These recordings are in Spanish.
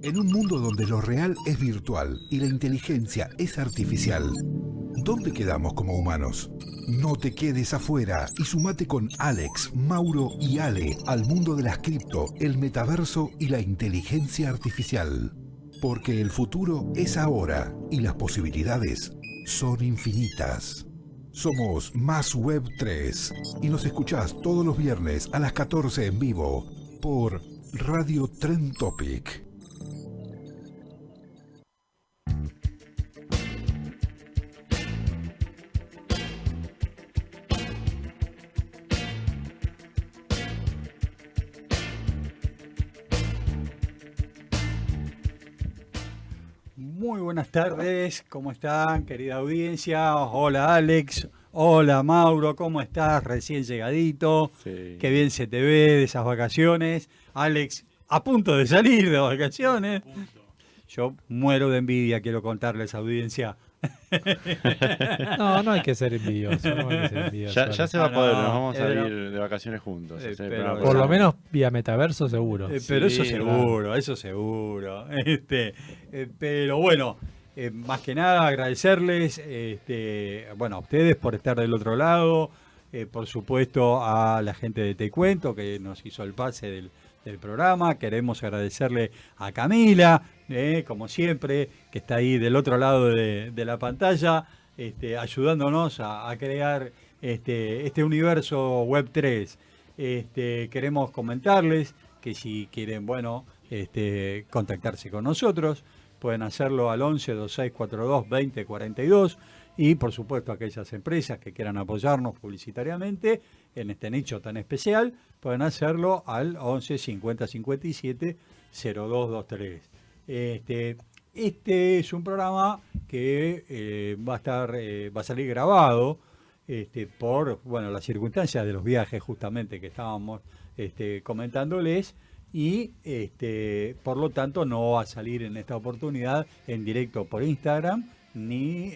En un mundo donde lo real es virtual y la inteligencia es artificial, ¿dónde quedamos como humanos? No te quedes afuera y sumate con Alex, Mauro y Ale al mundo de las cripto, el metaverso y la inteligencia artificial. Porque el futuro es ahora y las posibilidades son infinitas. Somos Más Web 3 y nos escuchás todos los viernes a las 14 en vivo por Radio Trend Topic. Muy buenas tardes, ¿cómo están, querida audiencia? Hola Alex, hola Mauro, ¿cómo estás? Recién llegadito, Sí. Qué bien se te ve de esas vacaciones. Alex, a punto de salir de vacaciones. Yo muero de envidia, quiero contarles, audiencia. No hay que ser envidioso, no hay que ser envidioso. Ya se va a poder, nos vamos a pero- ir de vacaciones juntos. hacer el pero- programa Por lo juntos. menos vía metaverso seguro. Pero Sí, eso seguro, eso seguro. Pero bueno, más que nada agradecerles, bueno, a ustedes por estar del otro lado, por supuesto a la gente de Te Cuento que nos hizo el pase del programa. Queremos agradecerle a Camila, como siempre, que está ahí del otro lado de la pantalla, ayudándonos a crear este universo Web 3. Queremos comentarles que si quieren, contactarse con nosotros, pueden hacerlo al 11 2642 2042 y por supuesto aquellas empresas que quieran apoyarnos publicitariamente en este nicho tan especial, pueden hacerlo al 11 50 57 0223. Este es un programa que va a salir grabado por las circunstancias de los viajes justamente que estábamos comentándoles y por lo tanto no va a salir en esta oportunidad en directo por Instagram ni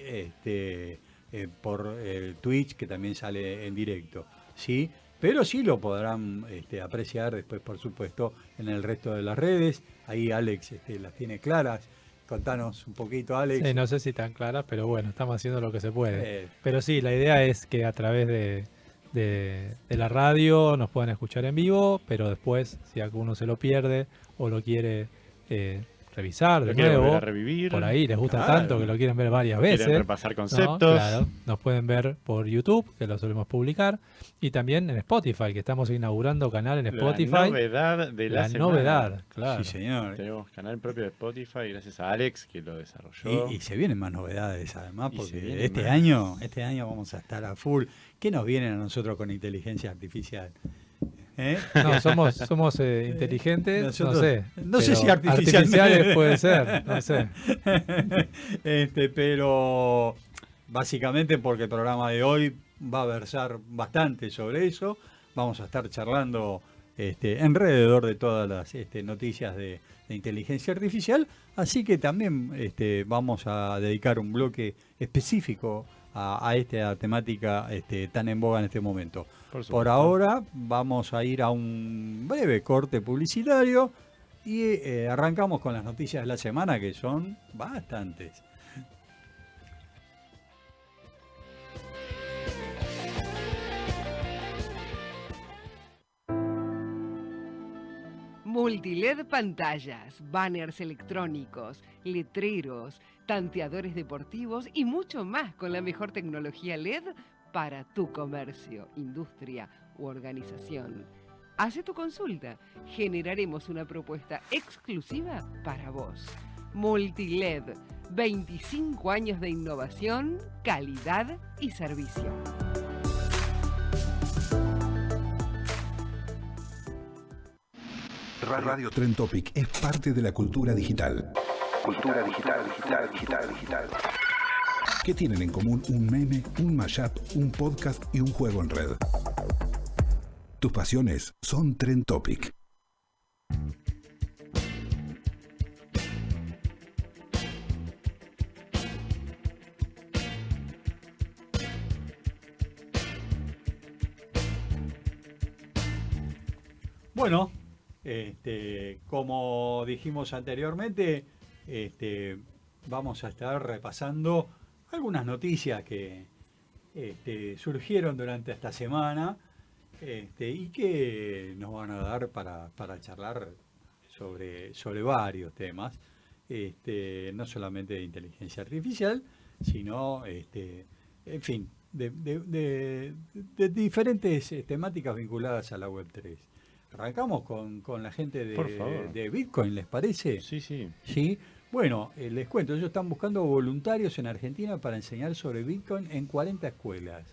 por Twitch, que también sale en directo, ¿sí? Pero sí lo podrán apreciar después, por supuesto, en el resto de las redes. Ahí Alex las tiene claras. Contanos un poquito, Alex. Sí, no sé si tan claras, pero bueno, estamos haciendo lo que se puede. Pero sí, la idea es que a través de la radio nos puedan escuchar en vivo, pero después, si alguno se lo pierde o lo quiere revisar de Lo quieren nuevo, volver a revivir. por ahí les gusta Claro. tanto que lo quieren ver varias Quieren veces. repasar ¿no? conceptos. Claro, nos pueden ver por YouTube, que lo solemos publicar, y también en Spotify, que estamos inaugurando canal en Spotify. La novedad de la semana. novedad, claro. Sí, señor. Tenemos canal propio de Spotify gracias a Alex que lo desarrolló. Y se vienen más novedades además, Y se porque vienen este año vamos a estar a full. ¿Qué nos vienen a nosotros con inteligencia artificial? No, somos inteligentes, Nosotros- no sé. no sé pero si artificialmente. artificiales puede ser, no sé. Pero básicamente porque el programa de hoy va a versar bastante sobre eso. Vamos a estar charlando alrededor de todas las noticias de inteligencia artificial. Así que también vamos a dedicar un bloque específico a esta temática tan en boga en este momento. Por ahora vamos a ir a un breve corte publicitario y arrancamos con las noticias de la semana, que son bastantes. Multiled pantallas, banners electrónicos, letreros, tanteadores deportivos y mucho más con la mejor tecnología LED para tu comercio, industria u organización. Hace tu consulta, generaremos una propuesta exclusiva para vos. Multiled, 25 años de innovación, calidad y servicio. Radio Trend Topic es parte de la cultura digital. Cultura digital, digital, digital, digital. ¿Qué tienen en común un meme, un mashup, un podcast y un juego en red? Tus pasiones son Trend Topic. Bueno, Como dijimos anteriormente, vamos a estar repasando algunas noticias que surgieron durante esta semana y que nos van a dar para charlar sobre varios temas, no solamente de inteligencia artificial, sino, en fin, de diferentes temáticas vinculadas a la Web3. Arrancamos con la gente Por favor. de Bitcoin, ¿les parece? Sí, sí. Sí. Bueno, les cuento, ellos están buscando voluntarios en Argentina para enseñar sobre Bitcoin en 40 escuelas.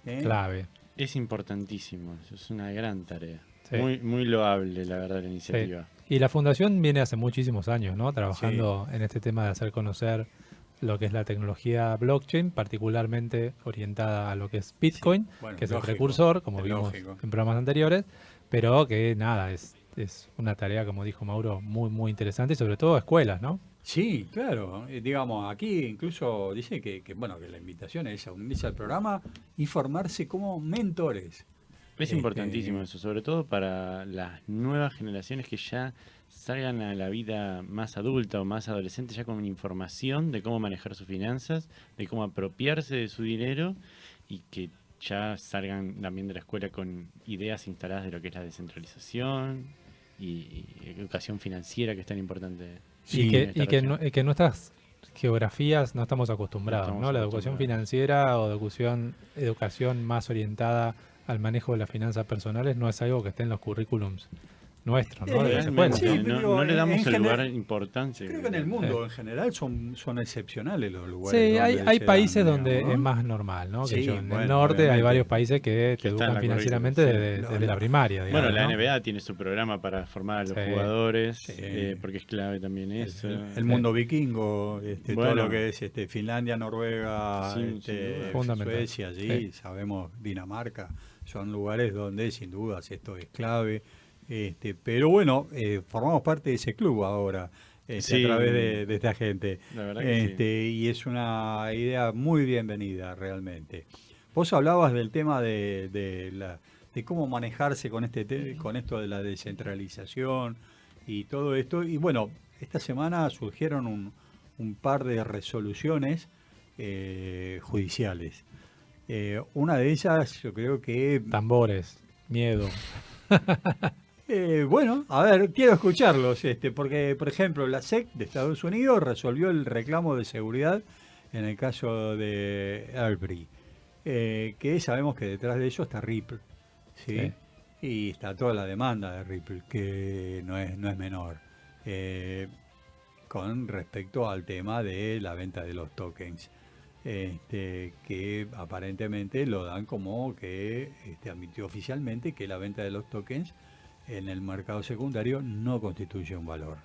Clave. Es importantísimo, es una gran tarea. Sí. Muy, muy loable, la verdad, la iniciativa. Sí. Y la fundación viene hace muchísimos años, ¿no? Trabajando en este tema de hacer conocer lo que es la tecnología blockchain, particularmente orientada a lo que es Bitcoin, Bueno, que es lógico, el precursor, como es vimos lógico. en programas anteriores, pero que nada, es una tarea, como dijo Mauro, muy, muy interesante y sobre todo a escuelas, ¿no? Sí, claro. Digamos, aquí incluso dice que la invitación es a unirse al programa y formarse como mentores. Es importantísimo eso, sobre todo para las nuevas generaciones que ya salgan a la vida más adulta o más adolescente ya con información de cómo manejar sus finanzas, de cómo apropiarse de su dinero y que ya salgan también de la escuela con ideas instaladas de lo que es la descentralización y educación financiera, que es tan importante. Y que nuestras geografías no estamos acostumbrados, No estamos ¿no? La educación acostumbrados. financiera o educación más orientada al manejo de las finanzas personales no es algo que esté en los currículums nuestros, ¿no? De las escuelas. Sí, Realmente, pero no le damos en el lugar general, importante. creo que en el mundo en general son excepcionales los lugares. Sí, donde hay se países dan, donde digamos, es ¿no? más normal, ¿no? Sí, Que yo, en el bueno, norte hay obviamente. varios países que te Que está en educan la financieramente currícula, desde la primaria, digamos, Bueno, la ¿no? NBA tiene su programa para formar a los Sí, jugadores, sí. porque es clave también eso. El mundo vikingo, todo Bueno. lo que es Finlandia, Noruega, Sin duda. Fundamental. Suecia, sí, Sí. sabemos Dinamarca, son lugares donde sin dudas esto es clave. Pero bueno, formamos parte de ese club ahora, Sí. a través de esta gente. La verdad que sí. Y es una idea muy bienvenida realmente. Vos hablabas del tema de cómo manejarse con con esto de la descentralización y todo esto. Y bueno, esta semana surgieron un par de resoluciones judiciales. Una de ellas, yo creo que Tambores, miedo. bueno, a ver, quiero escucharlos, porque, por ejemplo, la SEC de Estados Unidos resolvió el reclamo de seguridad en el caso de Arbery, que sabemos que detrás de ello está Ripple, ¿sí? Sí. Y está toda la demanda de Ripple, que no es menor, con respecto al tema de la venta de los tokens. Que aparentemente lo dan como que admitió oficialmente que la venta de los tokens en el mercado secundario no constituye un valor.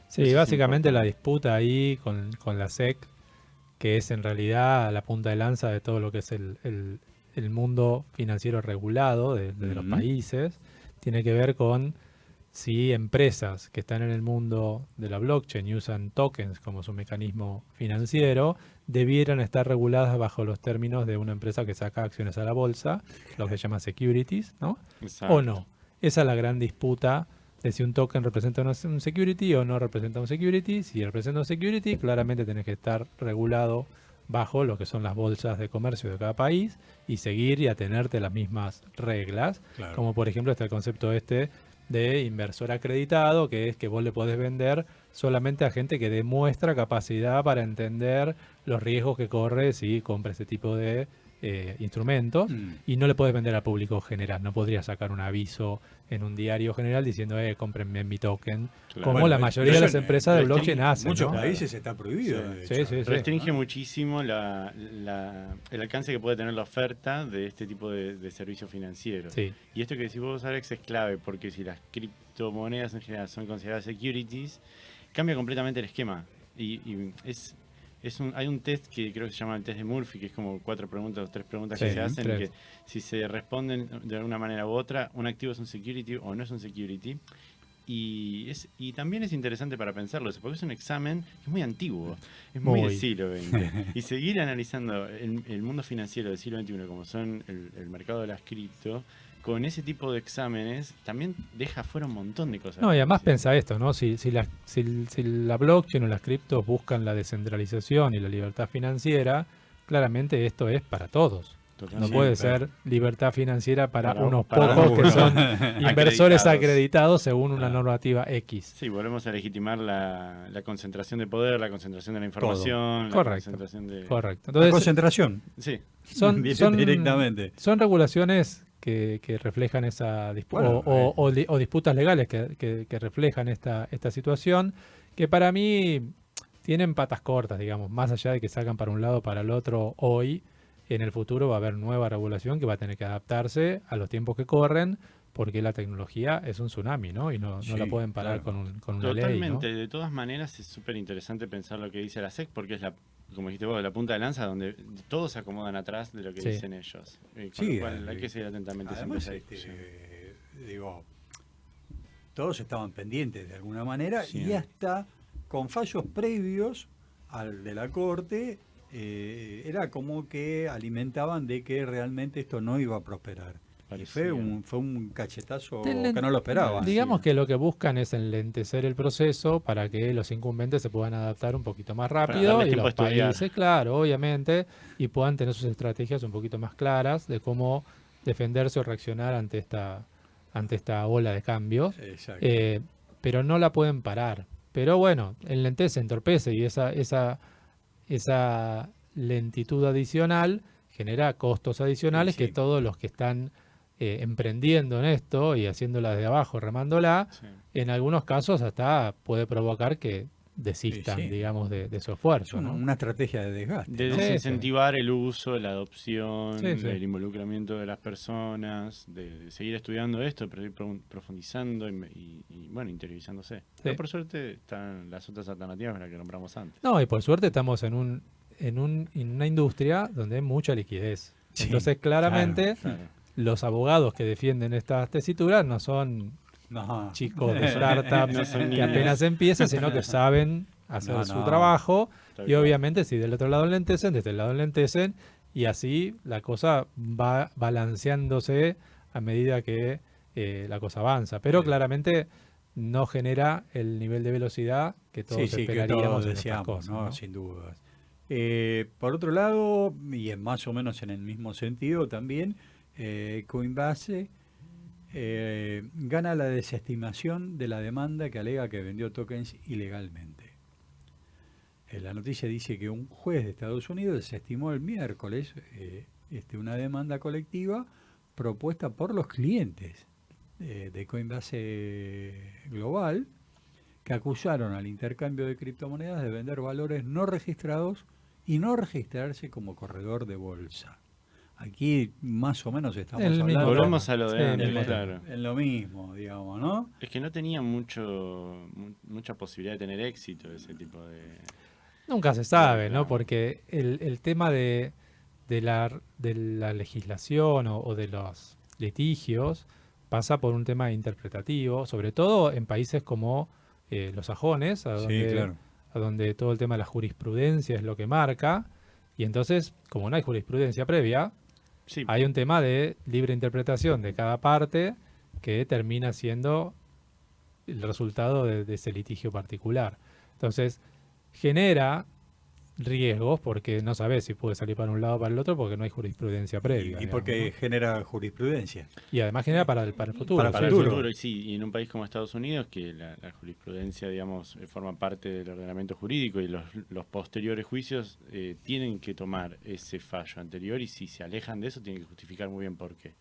Sí, Eso es básicamente la importante. disputa ahí con la SEC, que es en realidad la punta de lanza de todo lo que es el mundo financiero regulado de los Ujú. países, tiene que ver con si empresas que están en el mundo de la blockchain y usan tokens como su mecanismo financiero, debieran estar reguladas bajo los términos de una empresa que saca acciones a la bolsa, lo que se llama securities, ¿no? Exacto. O no. Esa es la gran disputa de si un token representa un security o no representa un security. Si representa un security, claramente tenés que estar regulado bajo lo que son las bolsas de comercio de cada país y seguir y atenerte a las mismas reglas. Claro. Como por ejemplo está el concepto de inversor acreditado, que es que vos le podés vender solamente a gente que demuestra capacidad para entender los riesgos que corre si compra ese tipo de instrumentos, y no le podés vender al público general. No podrías sacar un aviso en un diario general diciendo cómprenme mi token, Claro. como Bueno, la mayoría de eso las en empresas de restringe blockchain hacen, En muchos ¿no? países está prohibido. de Sí, hecho. sí, sí. Restringe muchísimo el alcance que puede tener la oferta de este tipo de servicios financieros. Sí. Y esto que decís vos, Alex, es clave, porque si las criptomonedas en general son consideradas securities, cambia completamente el esquema. Y hay un test que creo que se llama el test de Murphy, que es como 4 preguntas o 3 preguntas que Sí, se hacen, 3. que si se responden de alguna manera u otra, un activo es un security o no es un security. Y también es interesante para pensarlo, porque es un examen que es muy antiguo, es muy del siglo XX. Y seguir analizando el mundo financiero del siglo XXI, como son el mercado de las cripto, con ese tipo de exámenes, también deja fuera un montón de cosas. No, y además pensa esto, ¿no? Si la blockchain o las criptos buscan la descentralización y la libertad financiera, claramente esto es para todos. No puede ser libertad financiera para unos pocos que son inversores acreditados según una normativa X. Sí, volvemos a legitimar la concentración de poder, la concentración de la información, concentración de... Correcto. Entonces, la concentración. Sí. Son directamente. Son regulaciones que reflejan esa disputa o disputas legales que reflejan esta situación, que para mí tienen patas cortas, digamos, más allá de que salgan para un lado o para el otro hoy. En el futuro va a haber nueva regulación que va a tener que adaptarse a los tiempos que corren, porque la tecnología es un tsunami, ¿no? Y no la pueden parar con una ley, ¿no? Totalmente. De todas maneras es súper interesante pensar lo que dice la SEC, porque es como dijiste vos, la punta de lanza donde todos se acomodan atrás de lo que dicen ellos. Con lo cual hay que seguir atentamente siempre esa discusión. Todos estaban pendientes de alguna manera y hasta con fallos previos al de la Corte, era como que alimentaban de que realmente esto no iba a prosperar. Y fue un cachetazo que no lo esperaban. Digamos que lo que buscan es enlentecer el proceso para que los incumbentes se puedan adaptar un poquito más rápido y los países, claro, obviamente, y puedan tener sus estrategias un poquito más claras de cómo defenderse o reaccionar ante esta ola de cambios. Pero no la pueden parar. Pero bueno, enlentece, entorpece y esa lentitud adicional genera costos adicionales que todos los que están emprendiendo en esto y haciéndola de abajo, remándola, en algunos casos hasta puede provocar que desistan, digamos, de su esfuerzo. ¿no? Una estrategia de desgaste. De desincentivar el uso, la adopción, el involucramiento de las personas, de seguir estudiando esto, pero ir profundizando y bueno, interiorizándose. Pero por suerte están las otras alternativas las que nombramos antes. No, y por suerte estamos en una industria donde hay mucha liquidez. Entonces, claramente, los abogados que defienden estas tesituras no son chicos de startups que apenas empiezan, sino que saben hacer su trabajo. Y obviamente, si del otro lado enlentecen, de este lado enlentecen, y así la cosa va balanceándose a medida que la cosa avanza. Pero claramente no genera el nivel de velocidad que todos esperaríamos. Que todos deseamos, ¿no? Sin dudas. Por otro lado, y más o menos en el mismo sentido también, Coinbase gana la desestimación de la demanda que alega que vendió tokens ilegalmente. La noticia dice que un juez de Estados Unidos desestimó el miércoles una demanda colectiva propuesta por los clientes de Coinbase Global, que acusaron al intercambio de criptomonedas de vender valores no registrados y no registrarse como corredor de bolsa. Aquí más o menos estamos hablando... Volvemos a lo de antes, claro. En lo mismo, digamos, ¿no? Es que no tenía mucha posibilidad de tener éxito ese tipo de... Nunca se sabe, ¿no? Porque el tema de la legislación o de los litigios pasa por un tema interpretativo, sobre todo en países como los sajones, a donde todo el tema de la jurisprudencia es lo que marca, y entonces, como no hay jurisprudencia previa, hay un tema de libre interpretación de cada parte que termina siendo el resultado de ese litigio particular. Entonces, genera riesgos porque no sabes si puede salir para un lado o para el otro porque no hay jurisprudencia previa. Y porque genera jurisprudencia. Y además genera para el futuro. Para el futuro, sí. Y en un país como Estados Unidos, que la jurisprudencia, digamos, forma parte del ordenamiento jurídico y los posteriores juicios tienen que tomar ese fallo anterior y si se alejan de eso tienen que justificar muy bien por qué.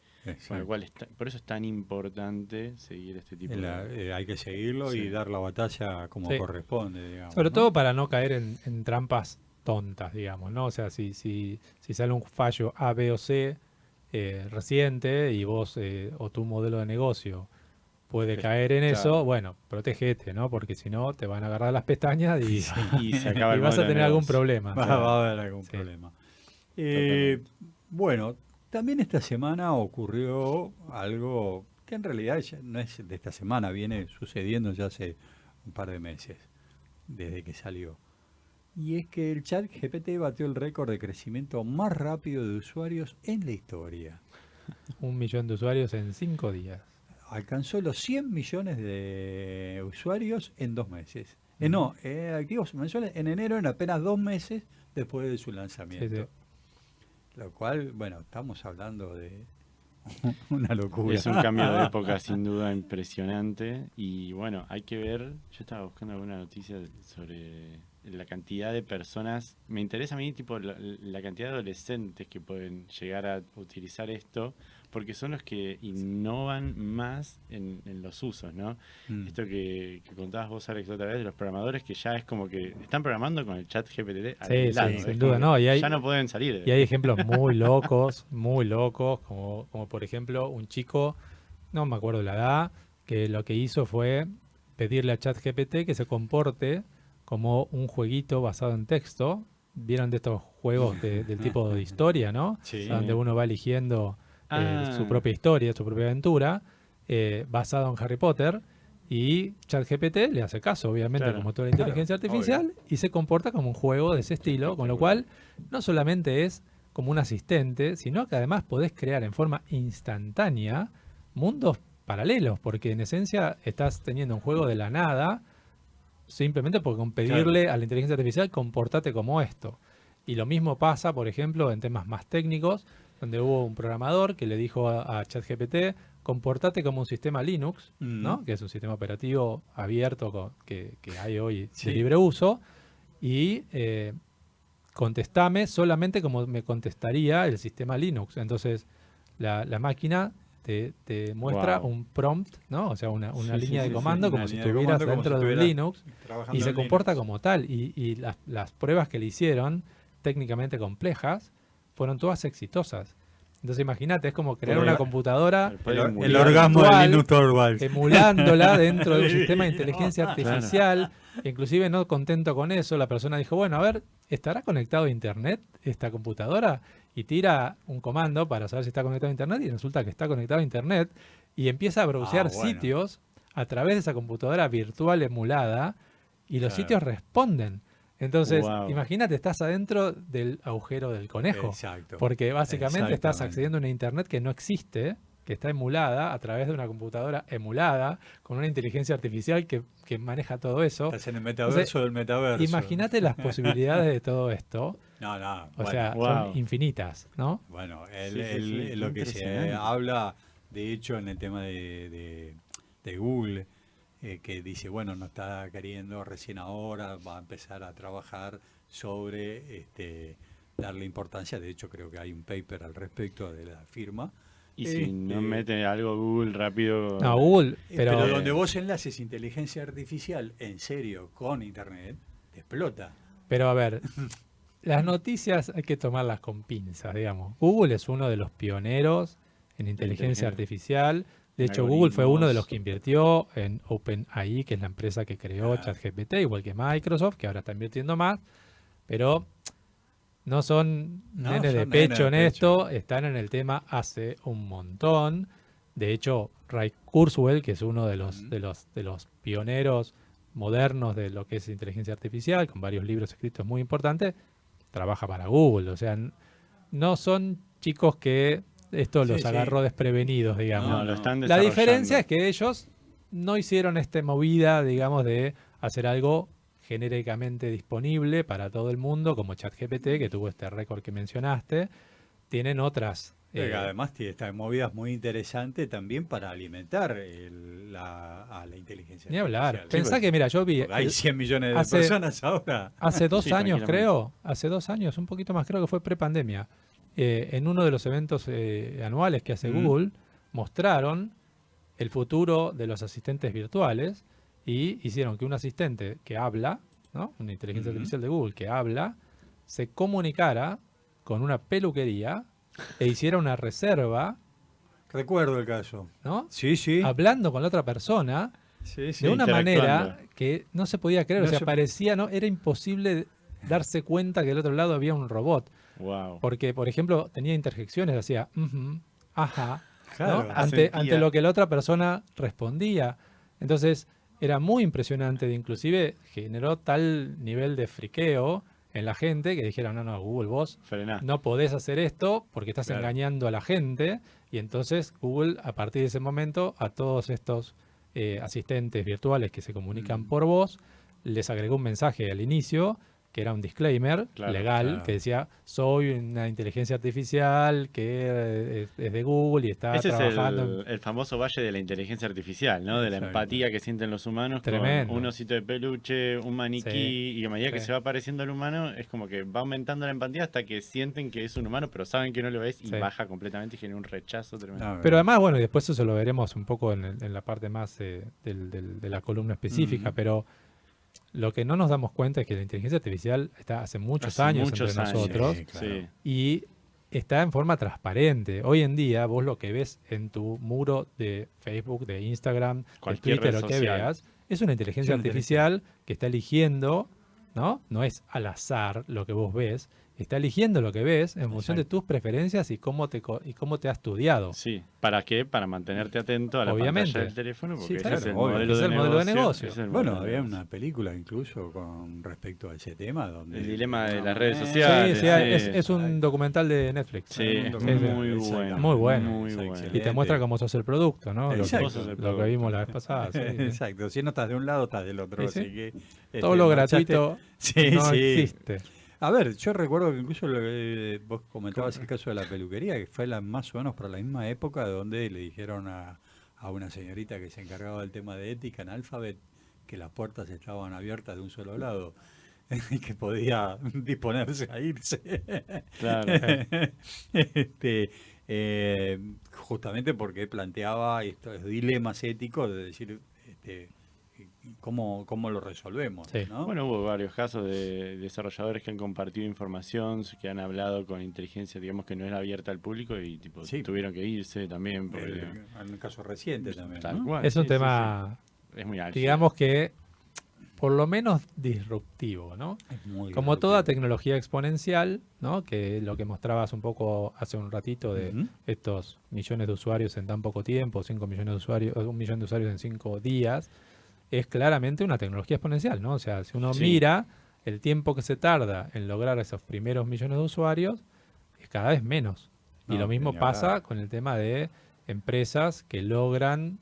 Con lo cual por eso es tan importante seguir este tipo de... hay que seguirlo y dar la batalla como corresponde, digamos. Sobre todo para no caer en trampas tontas, digamos, ¿no? O sea, si sale un fallo A, B o C reciente y vos o tu modelo de negocio puede caer en eso, bueno, protégete, ¿no? Porque si no te van a agarrar las pestañas y se acaba y vas a tener algún problema. Va a haber algún problema. Bueno, también esta semana ocurrió algo que en realidad ya no es de esta semana, viene sucediendo ya hace un par de meses, desde que salió. Y es que el ChatGPT batió el récord de crecimiento más rápido de usuarios en la historia. 1 millón de usuarios en 5 días. Alcanzó los 100 millones de usuarios en 2 meses. Activos mensuales en enero, en apenas 2 meses después de su lanzamiento. Sí, sí. Lo cual, bueno, estamos hablando de una locura. Es un cambio de época sin duda impresionante. Y bueno, hay que ver, yo estaba buscando alguna noticia sobre la cantidad de personas. Me interesa a mí tipo la cantidad de adolescentes que pueden llegar a utilizar esto, porque son los que innovan más en los usos, ¿no? Esto que contabas vos, Alex, otra vez, de los programadores, que ya es como que están programando con el chat GPT al lado, Sí, sin duda, no. Ya no pueden salir. Y hay ejemplos muy locos, como por ejemplo un chico, no me acuerdo la edad, que lo que hizo fue pedirle a ChatGPT que se comporte como un jueguito basado en texto. ¿Vieron de estos juegos del tipo de historia, no? Sí. Donde uno va eligiendo su propia historia, su propia aventura, basado en Harry Potter, y ChatGPT le hace caso, obviamente, Claro. como toda la inteligencia artificial, y se comporta como un juego de ese estilo, con lo cual no solamente es como un asistente, sino que además podés crear en forma instantánea mundos paralelos, porque en esencia estás teniendo un juego de la nada, simplemente por pedirle a la inteligencia artificial comportate como esto. Y lo mismo pasa, por ejemplo, en temas más técnicos, donde hubo un programador que le dijo a ChatGPT, comportate como un sistema Linux, ¿no? Que es un sistema operativo abierto que hay hoy de libre uso, y contestame solamente como me contestaría el sistema Linux. Entonces, la máquina te muestra un prompt, ¿no? O sea, una línea de comando como si estuvieras dentro de un Linux, y se comporta como tal. Y las pruebas que le hicieron, técnicamente complejas, fueron todas exitosas. Entonces imagínate, es como crear una computadora el orgasmo de Linux Torvalds, emulándola dentro de un sistema de inteligencia artificial. Inclusive, no contento con eso, la persona dijo, bueno, a ver, ¿estará conectado a internet esta computadora? Y tira un comando para saber si está conectado a internet, y resulta que está conectado a internet, y empieza a browsear sitios a través de esa computadora virtual emulada, y los sitios responden. Entonces, imagínate, estás adentro del agujero del conejo. Exacto. Porque básicamente estás accediendo a una internet que no existe, que está emulada a través de una computadora emulada, con una inteligencia artificial que maneja todo eso. Estás en el metaverso del metaverso. Imagínate las posibilidades de todo esto. O sea, son infinitas, ¿no? Bueno, lo que se habla, de hecho, en el tema de Google, que dice, bueno, no está queriendo recién ahora, va a empezar a trabajar sobre darle importancia. De hecho, creo que hay un paper al respecto de la firma. Y si no mete algo Google rápido... No, Google, pero donde vos enlaces inteligencia artificial en serio con internet, te explota. Pero a ver, las noticias hay que tomarlas con pinzas, digamos. Google es uno de los pioneros en inteligencia artificial. De hecho, Google fue uno de los que invirtió en OpenAI, que es la empresa que creó ChatGPT, igual que Microsoft, que ahora está invirtiendo más. Pero no son nenes de pecho en esto, están en el tema hace un montón. De hecho, Ray Kurzweil, que es uno de los pioneros modernos de lo que es inteligencia artificial, con varios libros escritos muy importantes, trabaja para Google. O sea, no son chicos que esto los agarró desprevenidos, digamos. No, lo están la diferencia es que ellos no hicieron esta movida, digamos, de hacer algo genéricamente disponible para todo el mundo, como ChatGPT, que tuvo este récord que mencionaste. Tienen otras. Además, tiene movidas muy interesantes también para alimentar a la inteligencia artificial. Ni hablar. Pensá que, mira, yo vi... Hay 100 millones de personas ahora. Hace 2 años, creo. Hace 2 años, un poquito más, creo que fue prepandemia. En uno de los eventos anuales que hace Google, mostraron el futuro de los asistentes virtuales y hicieron que un asistente que habla, ¿no? Una inteligencia artificial de Google que habla, se comunicara con una peluquería e hiciera una reserva. Recuerdo el caso. ¿No? Sí, sí. Hablando con la otra persona de una manera que no se podía creer. O sea, parecía, ¿no? Era imposible darse cuenta que del otro lado había un robot. Wow. Porque, por ejemplo, tenía interjecciones, hacía ajá, Claro, ante lo que la otra persona respondía. Entonces era muy impresionante, inclusive generó tal nivel de friqueo en la gente que dijeron, no, Google, vos Frená. no podés hacer esto porque estás Claro. engañando a la gente. Y entonces Google, a partir de ese momento, a todos estos asistentes virtuales que se comunican por voz, les agregó un mensaje al inicio que era un disclaimer legal que decía, soy una inteligencia artificial que es de Google y está Ese trabajando. es el famoso valle de la inteligencia artificial, ¿no? De la empatía que sienten los humanos Tremendo. con un osito de peluche, un maniquí, y a medida que Sí. se va apareciendo el humano, es como que va aumentando la empatía hasta que sienten que es un humano, pero saben que no lo es y Sí. baja completamente y genera un rechazo tremendo. Pero además, bueno, y después eso lo veremos un poco en la parte más de la columna específica, pero lo que no nos damos cuenta es que la inteligencia artificial está hace muchos años entre nosotros Sí. y está en forma transparente. Hoy en día, vos lo que ves en tu muro de Facebook, de Instagram, de Cualquier Twitter, red lo que social. veas, es una inteligencia artificial que está eligiendo, ¿no? No es al azar lo que vos ves, está eligiendo lo que ves en función de tus preferencias y cómo te ha estudiado. Sí, ¿para qué? Para mantenerte atento a la Obviamente. pantalla del teléfono, porque Sí, ese claro, es el obvio. modelo Es de el modelo de negocio. ese es el Bueno, modelo de había negocio. una película incluso con respecto a ese tema donde El dilema de no, las redes Sí, sociales. sí, es un documental de Netflix. Sí, es documental, muy bueno. exactamente. Muy bueno. Muy Es bueno. excelente. Y te muestra cómo sos el producto, ¿no? Lo que, Exacto. lo que vimos la vez pasada. sí, sí. Exacto, si no estás de un lado, estás del otro. Sí, sí. Así que, Todo lo marchaste- gratuito Sí, no sí. existe. A ver, yo recuerdo que incluso lo que vos comentabas el caso de la peluquería, que fue más o menos por la misma época donde le dijeron a una señorita que se encargaba del tema de ética en Alphabet que las puertas estaban abiertas de un solo lado y que podía disponerse a irse. Claro. Este, justamente porque planteaba estos dilemas éticos de decir cómo lo resolvemos. Sí. ¿no? Bueno, hubo varios casos de desarrolladores que han compartido información, que han hablado con inteligencia, digamos que no era abierta al público y tipo Sí. tuvieron que irse también. Porque, En un caso reciente también. tal ¿no? cual, Es un sí, tema, sí, sí. Es muy álgido. digamos que, por lo menos disruptivo, ¿no? Es muy Como toda disruptivo. tecnología exponencial, ¿no? Que lo que mostrabas un poco hace un ratito de Ujú. estos millones de usuarios en tan poco tiempo, 5 millones de usuarios, 1 millón de usuarios en 5 días, es claramente una tecnología exponencial, ¿no? O sea, si uno Sí. mira el tiempo que se tarda en lograr esos primeros millones de usuarios, es cada vez menos. Y No, lo mismo ni hablar. pasa con el tema de empresas que logran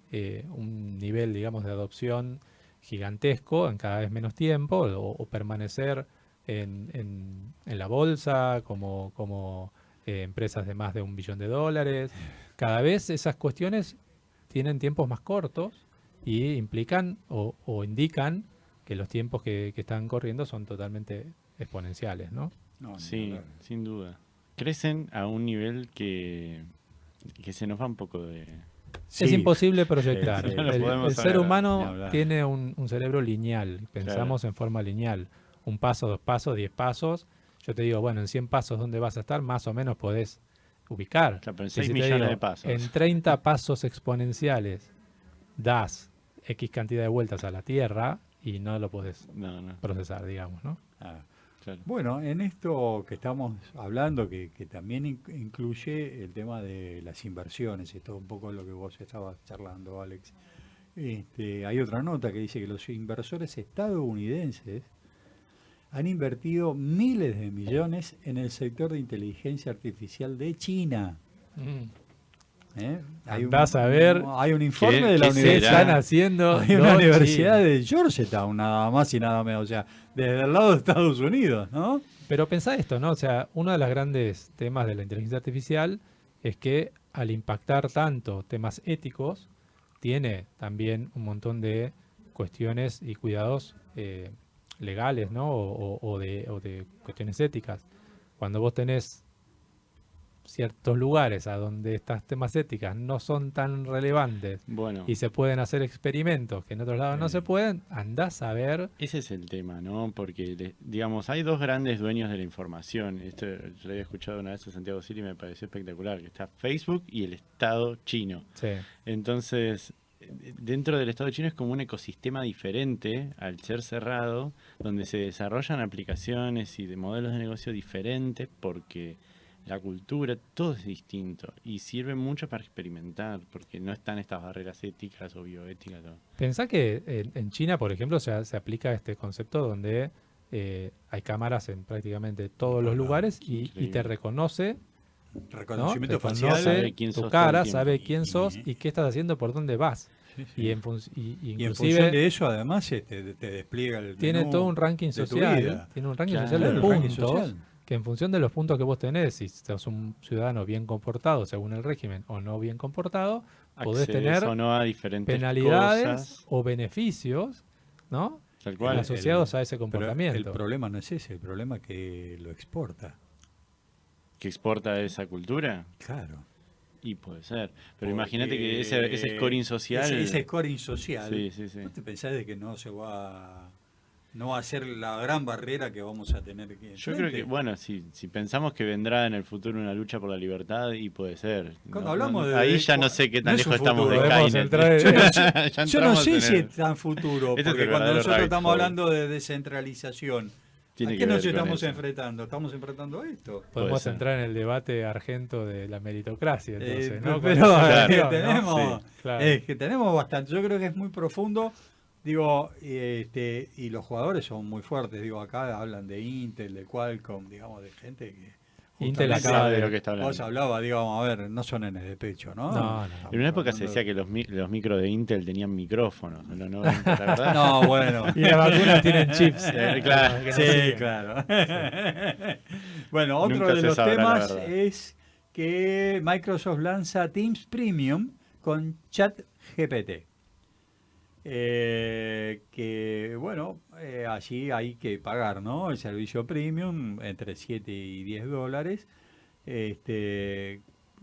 un nivel, digamos, de adopción gigantesco en cada vez menos tiempo o permanecer en la bolsa como empresas de más de $1 billón. Cada vez esas cuestiones tienen tiempos más cortos y implican o indican que los tiempos que están corriendo son totalmente exponenciales, ¿no? No, ni Sí, hablar. sin duda. Crecen a un nivel que se nos va un poco de... Sí. Es imposible proyectar. Sí, no lo El podemos ser saber, ni humano hablar. tiene un cerebro lineal, pensamos en forma lineal. 1 paso, 2 pasos, 10 pasos. Yo te digo, bueno, en 100 pasos, ¿dónde vas a estar? Más o menos podés ubicar. Claro, pero en Y 6 si te millones digo, de pasos. en 30 pasos exponenciales das X cantidad de vueltas a la Tierra y no lo podés No, no, procesar, digamos, ¿no? Ah. claro. Bueno, en esto que estamos hablando, que también incluye el tema de las inversiones, esto es un poco lo que vos estabas charlando, Alex. Hay otra nota que dice que los inversores estadounidenses han invertido miles de millones en el sector de inteligencia artificial de China. ¿Eh? Andás a ver hay un informe qué- de la qué ¿Qué universidad. están haciendo? Hay una los universidad chinos? de Georgetown, nada más y nada menos, o sea, desde el lado de Estados Unidos, ¿no? Pero pensá esto, ¿no? O sea, uno de los grandes temas de la inteligencia artificial es que al impactar tanto temas éticos, tiene también un montón de cuestiones y cuidados legales, ¿no? O de cuestiones éticas. Cuando vos tenés ciertos lugares a donde estas temas éticas no son tan relevantes Bueno, y se pueden hacer experimentos que en otros lados no se pueden, andás a ver. ese es el tema, ¿no? Porque, digamos, hay dos grandes dueños de la información. Esto yo lo había escuchado una vez a Santiago City y me pareció espectacular, que está Facebook y el Estado chino. Sí. Entonces, dentro del Estado chino es como un ecosistema diferente al ser cerrado, donde se desarrollan aplicaciones y de modelos de negocio diferentes porque la cultura, todo es distinto y sirve mucho para experimentar, porque no están estas barreras éticas o bioéticas. Pensá que en China, por ejemplo, se aplica este concepto donde hay cámaras en prácticamente todos los lugares y te reconoce, ¿no? Reconocimiento Reconoce facial. Sabe quién tu sos cara, todo el tiempo. sabe quién sos y qué estás haciendo, por dónde vas. Sí, sí. Y, Y en función inclusive de eso, además, te despliega el tiene menú todo un ranking de tu social, vida. tiene un ranking Claro, social de el ranking puntos, social. que en función de los puntos que vos tenés, si sos un ciudadano bien comportado según el régimen o no bien comportado, podés Accedes tener o no a diferentes penalidades cosas, o beneficios, ¿no? tal cual. Asociados a ese Pero comportamiento. el problema no es ese, el problema es que lo exporta. Que exporta esa cultura. Claro. Y puede ser. Pero Porque imagínate que ese scoring social. Ese scoring social. Sí, sí, sí. ¿No te pensás de que no va a ser la gran barrera que vamos a tener aquí Yo creo que, bueno, si pensamos que vendrá en el futuro una lucha por la libertad, y puede ser. Cuando hablamos de- ahí ya no sé qué tan no es un lejos estamos de futuro. Podemos Skynet. entrar en- Yo no Ya Yo no entramos sé en si el- es tan futuro, Este es porque el cuando verdadero nosotros rabbit estamos hole. hablando de descentralización, Tiene ¿a que qué nos ver con estamos eso. enfrentando? Estamos enfrentando a esto. Podemos Puede ser. entrar en el debate argento de la meritocracia, entonces, ¿no? Pero Con esa es que cuestión, ¿no? tenemos, Sí, claro. es que tenemos bastante. Yo creo que es muy profundo. Digo, y los jugadores son muy fuertes. Digo, acá hablan de Intel, de Qualcomm, digamos, de gente que Intel justamente acaba Sabe de- lo que está hablando. vos hablabas, digo, vamos a ver, no son nenes de pecho, ¿no? No. En una época se decía que los micros de Intel tenían micrófonos, ¿no? ¿No? ¿La verdad? No, bueno. Y las vacunas tienen chips. Claro. Que no Sí, siguen. claro. Bueno, otro Nunca de se los sabrá la temas verdad. es que Microsoft lanza Teams Premium con ChatGPT. Que bueno, allí hay que pagar, ¿no? El servicio premium entre 7 y 10 dólares.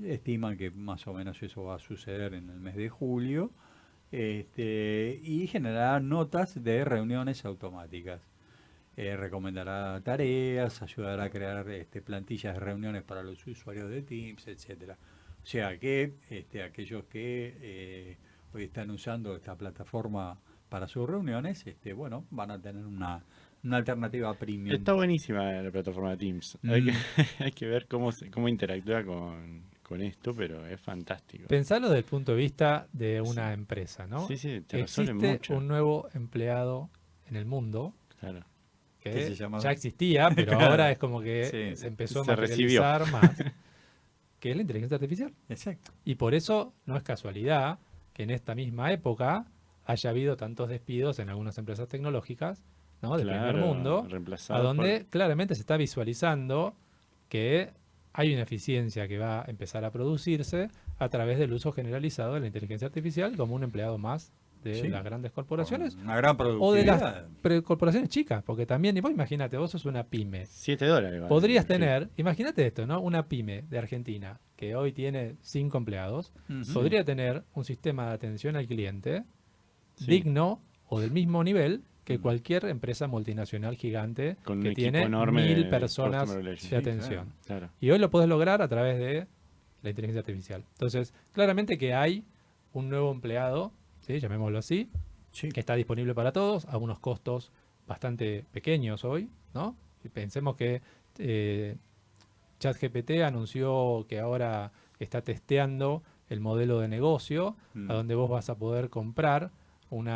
Estiman que más o menos eso va a suceder en el mes de julio. Y generará notas de reuniones automáticas. Recomendará tareas, ayudará a crear plantillas de reuniones para los usuarios de Teams, etcétera. O sea que aquellos que hoy están usando esta plataforma para sus reuniones, bueno, van a tener una alternativa premium. Está buenísima la plataforma de Teams. Hay que ver cómo interactúa con esto, pero es fantástico. Pensalo desde el punto de vista de una empresa, ¿no? Sí, sí, te resuelve Existe mucho. un nuevo empleado en el mundo Claro. ¿Qué que se llama? ya existía, pero Claro. ahora es como que Sí, se empezó se a recibió. materializar más, que es la inteligencia artificial. Exacto. Y por eso no es casualidad que en esta misma época haya habido tantos despidos en algunas empresas tecnológicas, ¿no? Del primer Claro, mundo, reemplazado a donde por- claramente se está visualizando que hay una eficiencia que va a empezar a producirse a través del uso generalizado de la inteligencia artificial como un empleado más de Sí. las grandes corporaciones Con una gran o de las productividad. corporaciones chicas, porque también, y vos imagínate, vos sos una pyme. $7. vale. Podrías Sí. tener, imagínate esto, ¿no? Una pyme de Argentina que hoy tiene 5 empleados, Ujú. podría tener un sistema de atención al cliente Sí. digno o del mismo nivel que Mm. cualquier empresa multinacional gigante Con un que equipo tiene enorme 1000 de personas customer relations. de Sí, atención. Claro. Y hoy lo podés lograr a través de la inteligencia artificial. Entonces, claramente que hay un nuevo empleado, ¿sí? Llamémoslo así, Sí. que está disponible para todos a unos costos bastante pequeños hoy, ¿no? Y pensemos que ChatGPT anunció que ahora está testeando el modelo de negocio Mm. a donde vos vas a poder comprar un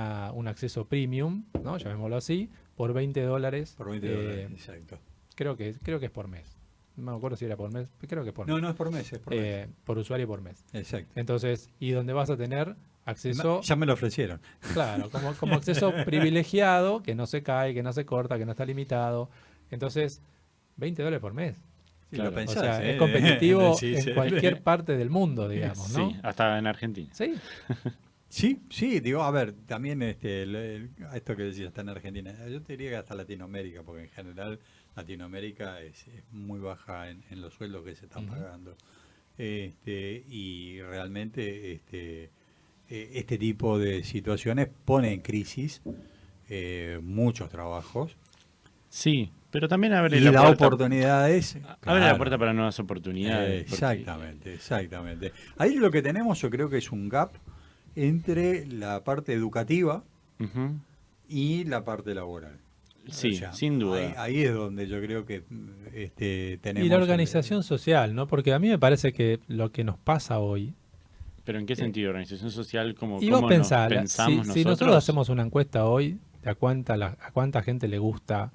acceso premium, ¿no? Llamémoslo así, por $20. Por 20 dólares, exacto. Creo que es por mes. No me acuerdo si era por mes, creo que es por No, mes. no es por mes, es por mes. Por usuario por mes. Exacto. Entonces, y donde vas a tener acceso, Ya me lo ofrecieron. claro, como acceso privilegiado, que no se cae, que no se corta, que no está limitado. Entonces, $20 por mes. Si Claro. lo O pensás, sea, ¿eh? es competitivo Sí, en sí. cualquier parte del mundo, digamos, ¿no? Sí, hasta en Argentina. Sí, Sí, sí, digo, a ver, también esto que decías, está en Argentina, yo te diría que hasta Latinoamérica, porque en general Latinoamérica es muy baja en los sueldos que se están Ujú. pagando. Y realmente este tipo de situaciones pone en crisis muchos trabajos Sí, pero también abre y la da puerta. oportunidades. Abre la claro. puerta para nuevas oportunidades. porque- Exactamente, exactamente. Ahí lo que tenemos yo creo que es un gap entre la parte educativa Ujú. y la parte laboral. Sí, O sea, sin duda. Ahí es donde yo creo que tenemos... Y la organización social, ¿no? Porque a mí me parece que lo que nos pasa hoy. ¿Pero en qué sentido? ¿Organización social? Como, Y vos ¿cómo pensá, nos pensamos si nosotros hacemos una encuesta hoy de a cuánta gente le gusta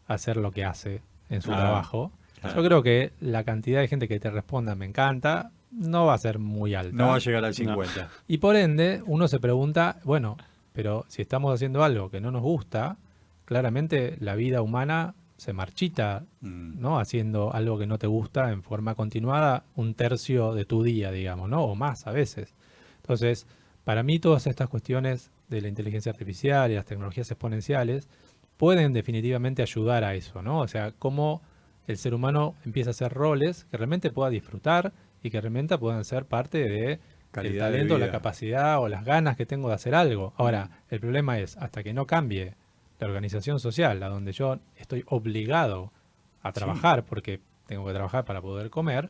hacer lo que hace en su trabajo, yo creo que la cantidad de gente que te responda me encanta no va a ser muy alta. No va a llegar al 50. Y por ende, uno se pregunta, bueno, pero si estamos haciendo algo que no nos gusta, claramente la vida humana se marchita, ¿no? Haciendo algo que no te gusta en forma continuada, un tercio de tu día, digamos, ¿no? O más a veces. Entonces, para mí todas estas cuestiones de la inteligencia artificial y las tecnologías exponenciales pueden definitivamente ayudar a eso, ¿no? O sea, cómo el ser humano empieza a hacer roles que realmente pueda disfrutar y que realmente puedan ser parte de el talento, la capacidad o las ganas que tengo de hacer algo. Ahora, el problema es, hasta que no cambie la organización social, a donde yo estoy obligado a trabajar, porque tengo que trabajar para poder comer,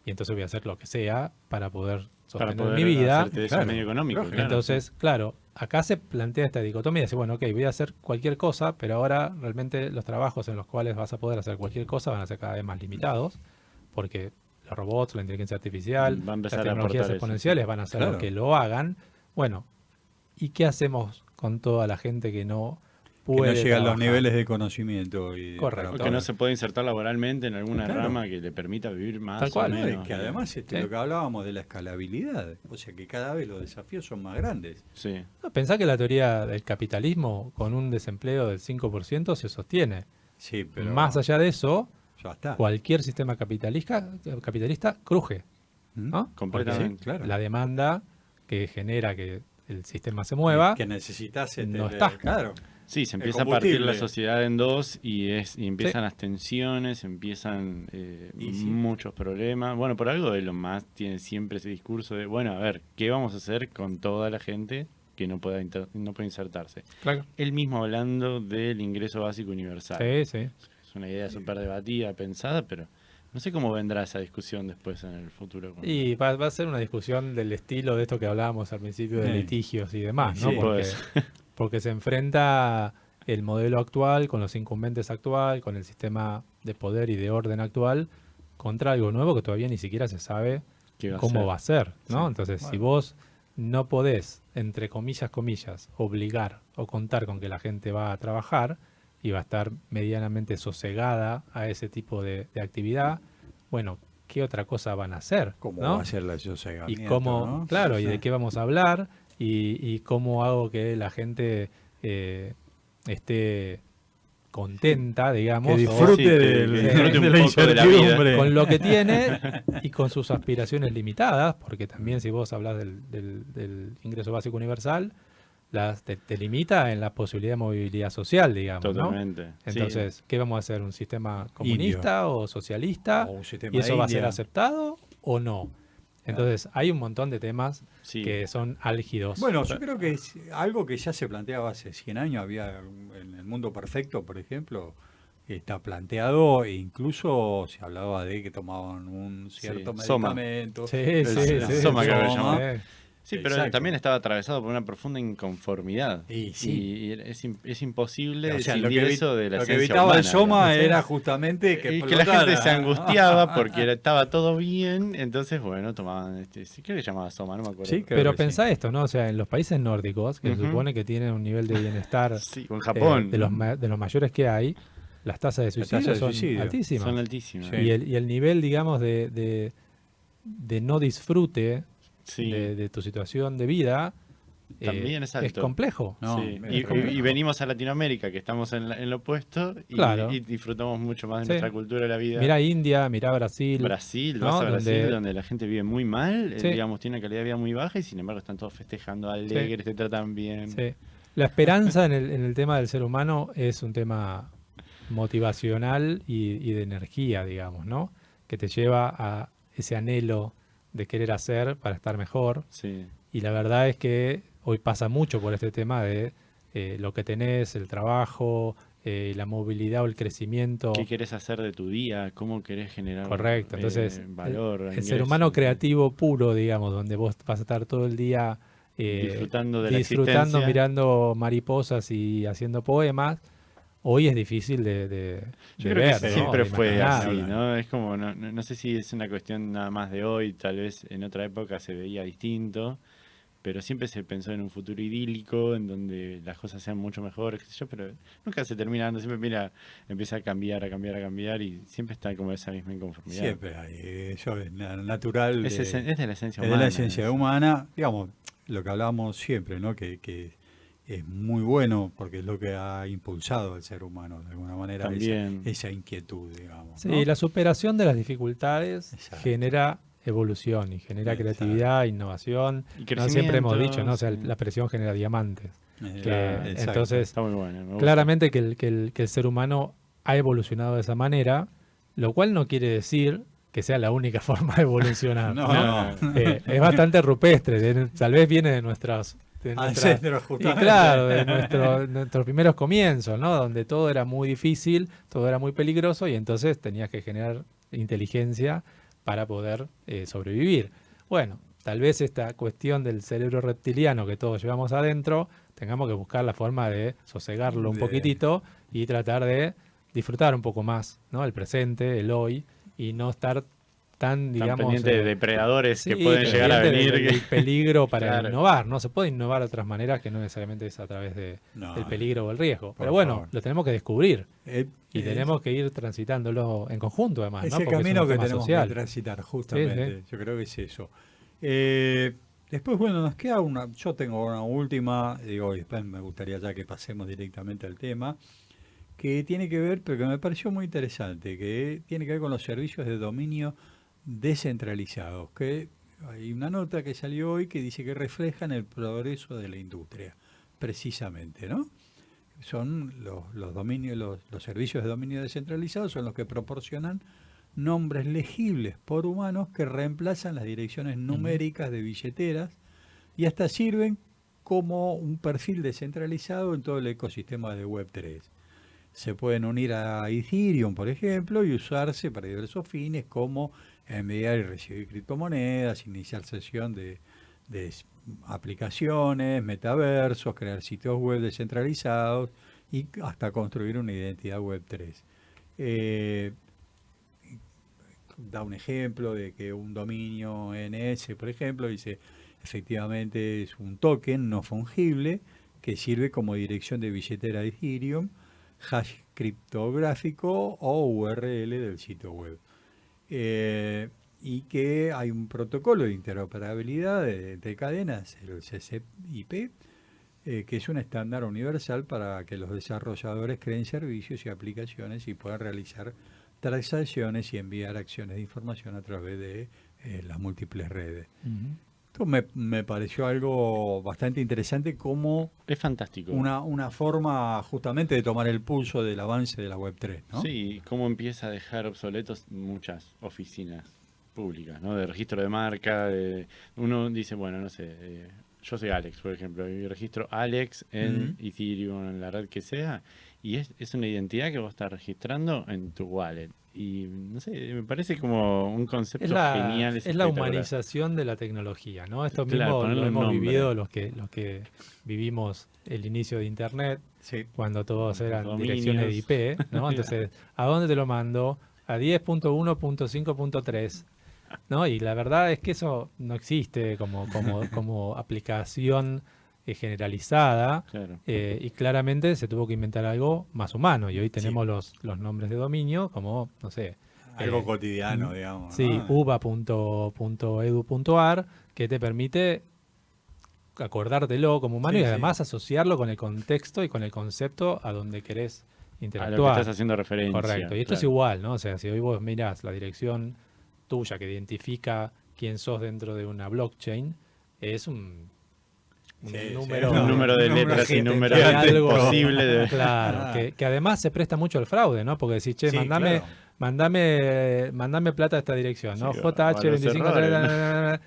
y entonces voy a hacer lo que sea para poder sostener mi vida. Claro, medio económico, claro. Entonces, claro, acá se plantea esta dicotomía, dice, bueno, ok, voy a hacer cualquier cosa, pero ahora realmente los trabajos en los cuales vas a poder hacer cualquier cosa van a ser cada vez más limitados, porque los robots, la inteligencia artificial, las tecnologías exponenciales van a hacer lo que lo hagan. Bueno, ¿y qué hacemos con toda la gente que no puede que no llega a los trabajar? niveles de conocimiento? Correcto. O que no se puede insertar laboralmente en alguna rama que le permita vivir más Tal cual. o menos. Que además lo que hablábamos de la escalabilidad, o sea que cada vez los desafíos son más grandes. Sí. Pensá que la teoría del capitalismo con un desempleo del 5% se sostiene. Sí, pero Más allá de eso, ya está. cualquier sistema capitalista cruje, ¿no? Completamente. Porque la demanda que genera que el sistema se mueva que necesitas no está. Claro. Sí, se El empieza a partir la combustible. sociedad en dos y empiezan las tensiones, empiezan muchos problemas. Bueno, por algo Elon Musk tiene siempre ese discurso de, bueno, a ver, ¿qué vamos a hacer con toda la gente que no pueda insertarse? Claro. Él mismo hablando del ingreso básico universal. Sí, sí. Es una idea súper debatida, pensada, pero no sé cómo vendrá esa discusión después en el futuro. Y va a ser una discusión del estilo de esto que hablábamos al principio de litigios y demás, ¿no? Sí, Porque se enfrenta el modelo actual con los incumbentes actual, con el sistema de poder y de orden actual, contra algo nuevo que todavía ni siquiera se sabe cómo va a ser, ¿no? Sí. Entonces, si vos no podés, entre comillas, obligar o contar con que la gente va a trabajar y va a estar medianamente sosegada a ese tipo de actividad, bueno, ¿qué otra cosa van a hacer? ¿Cómo ¿no? va a ser la sosegamiento? Y cómo, ¿no? claro, y de qué vamos a hablar y cómo hago que la gente esté contenta, digamos, que disfrute, que disfrute un de la poco de la vida. incertidumbre. con lo que tiene y con sus aspiraciones limitadas, porque también si vos hablas del ingreso básico universal, te limita en la posibilidad de movilidad social, digamos, Totalmente. ¿no? Entonces, ¿qué vamos a hacer? ¿Un sistema comunista o socialista? O un sistema ¿Y eso va a ser india. aceptado o no? Entonces, hay un montón de temas que son álgidos. Bueno, yo creo que es algo que ya se planteaba hace 100 años. Había en el Mundo Perfecto, por ejemplo, está planteado e incluso se hablaba de que tomaban un cierto medicamento. Sí, sí. Soma, creo que se Soma. llama. Sí, pero Exacto. también estaba atravesado por una profunda inconformidad. Y sí. Y es imposible O sea, decidir eso de la lo que esencia evitaba humana, el Soma digamos. era justamente que Y que la explotara. gente se angustiaba porque estaba todo bien, entonces bueno, tomaban sí, creo que se llamaba Soma, no me acuerdo. Sí, creo Pero que pensá esto, ¿no? O sea, en los países nórdicos, que se supone que tienen un nivel de bienestar Sí, con Japón. de los mayores que hay, las tasas de suicidio tasas de son suicidio altísimas. Son altísimas. Sí. Y el nivel, digamos, de no disfrute Sí. de tu situación de vida También es alto. complejo. No, Sí. es complejo. Y venimos a Latinoamérica, que estamos en lo opuesto, Claro. y disfrutamos mucho más de Sí. nuestra cultura de la vida. Mirá India, mirá Brasil. Brasil, ¿no? vas a Brasil, Donde- donde la gente vive muy mal, Sí. digamos, tiene una calidad de vida muy baja y sin embargo están todos festejando alegres, te tratan bien. Sí. La esperanza en el tema del ser humano es un tema motivacional y de energía, digamos, ¿no? Que te lleva a ese anhelo de querer hacer para estar mejor. Sí. Y la verdad es que hoy pasa mucho por este tema de lo que tenés, el trabajo, la movilidad o el crecimiento. ¿Qué querés hacer de tu día? ¿Cómo querés generar Correcto. Entonces, valor? el ingresos? ser humano creativo puro, digamos, donde vos vas a estar todo el día disfrutando de la disfrutando, existencia. mirando mariposas y haciendo poemas. hoy es difícil Yo de creo ver, que ¿no? siempre De fue imaginar. así, ¿no? Es como, no sé si es una cuestión nada más de hoy, tal vez en otra época se veía distinto, pero siempre se pensó en un futuro idílico, en donde las cosas sean mucho mejores, qué sé yo, pero nunca se termina dando, siempre empieza a cambiar, a cambiar, a cambiar, y siempre está como esa misma inconformidad. Siempre hay, eso es natural, Es de la esencia es humana. de la esencia eso. humana, digamos, lo que hablábamos siempre, ¿no? Que es muy bueno porque es lo que ha impulsado al ser humano, de alguna manera, También. esa inquietud, digamos. Sí, ¿no? la superación de las dificultades Exacto. genera evolución y genera Exacto. creatividad, innovación. Y ¿No? Siempre hemos dicho, ¿no? O sea, sí. la presión genera diamantes. Exacto. Entonces, Está muy bueno. Me gusta. claramente que el ser humano ha evolucionado de esa manera, lo cual no quiere decir que sea la única forma de evolucionar. No, ¿no? no. Es bastante rupestre, tal vez viene de nuestras... Ancestros, y justamente. claro, de nuestros primeros comienzos, ¿no? Donde todo era muy difícil, todo era muy peligroso y entonces tenías que generar inteligencia para poder sobrevivir. Bueno, tal vez esta cuestión del cerebro reptiliano que todos llevamos adentro, tengamos que buscar la forma de sosegarlo un poquitito y tratar de disfrutar un poco más, ¿no? El presente, el hoy, y no estar tan, digamos... pendiente de depredadores sí, que pueden llegar a pendiente venir. del peligro para Claro. innovar, ¿no? Se puede innovar de otras maneras que no necesariamente es a través del peligro o el riesgo. Pero bueno, favor. lo tenemos que descubrir. Y Es- tenemos que ir transitándolo en conjunto, además, Es ¿no? el Porque camino un que tema tenemos social. que transitar, justamente. Yo creo que es eso. Después, bueno, nos queda yo tengo una última, digo, y después me gustaría ya que pasemos directamente al tema, que tiene que ver, pero que me pareció muy interesante, que tiene que ver con los servicios de dominio descentralizados, que hay una nota que salió hoy que dice que reflejan el progreso de la industria, precisamente, ¿no? Son los dominios, los servicios de dominio descentralizados son los que proporcionan nombres legibles por humanos que reemplazan las direcciones numéricas de billeteras y hasta sirven como un perfil descentralizado en todo el ecosistema de Web3. Se pueden unir a Ethereum, por ejemplo, y usarse para diversos fines como enviar y recibir criptomonedas, iniciar sesión de aplicaciones, metaversos, crear sitios web descentralizados y hasta construir una identidad Web3. Da un ejemplo de que un dominio NS, por ejemplo, dice, efectivamente es un token no fungible que sirve como dirección de billetera de Ethereum, hash criptográfico o URL del sitio web. Y que hay un protocolo de interoperabilidad entre cadenas, el TCP/IP, que es un estándar universal para que los desarrolladores creen servicios y aplicaciones y puedan realizar transacciones y enviar acciones de información a través de las múltiples redes. Esto me pareció algo bastante interesante como Es fantástico. una forma justamente de tomar el pulso del avance de la Web3, ¿no? Sí, cómo empieza a dejar obsoletos muchas oficinas públicas, ¿no? De registro de marca, uno dice, bueno, no sé, yo soy Alex, por ejemplo, y registro Alex en Ethereum, en la red que sea, y es una identidad que vos estás registrando en tu wallet. Y no sé, me parece como un concepto genial. Es la humanización de la tecnología, ¿no? Esto Claro, mismo ponerle lo un hemos nombre. vivido los que vivimos el inicio de Internet, Sí. cuando todos eran Dominios. direcciones de IP, ¿no? Entonces, ¿a dónde te lo mando? A 10.1.5.3, ¿no? Y la verdad es que eso no existe como aplicación generalizada. Claro. Y claramente se tuvo que inventar algo más humano. Y hoy tenemos los nombres de dominio como, no sé, Algo cotidiano, digamos. sí, ¿no? uva.edu.ar, que te permite acordártelo como humano Sí, y sí. además asociarlo con el contexto y con el concepto a donde querés A lo que interactuar. estás haciendo referencia. Correcto. Y esto es claro. igual, ¿no? O sea, si hoy vos mirás la dirección tuya que identifica quién sos dentro de una blockchain, es un Sí, sí, número, Un número de un número letras y que números de algo posible de... Claro, que además se presta mucho al fraude, ¿no? Porque decís, che, Sí, mandame, claro. mandame plata a esta dirección, ¿no? Sí, o a los JH25. errores,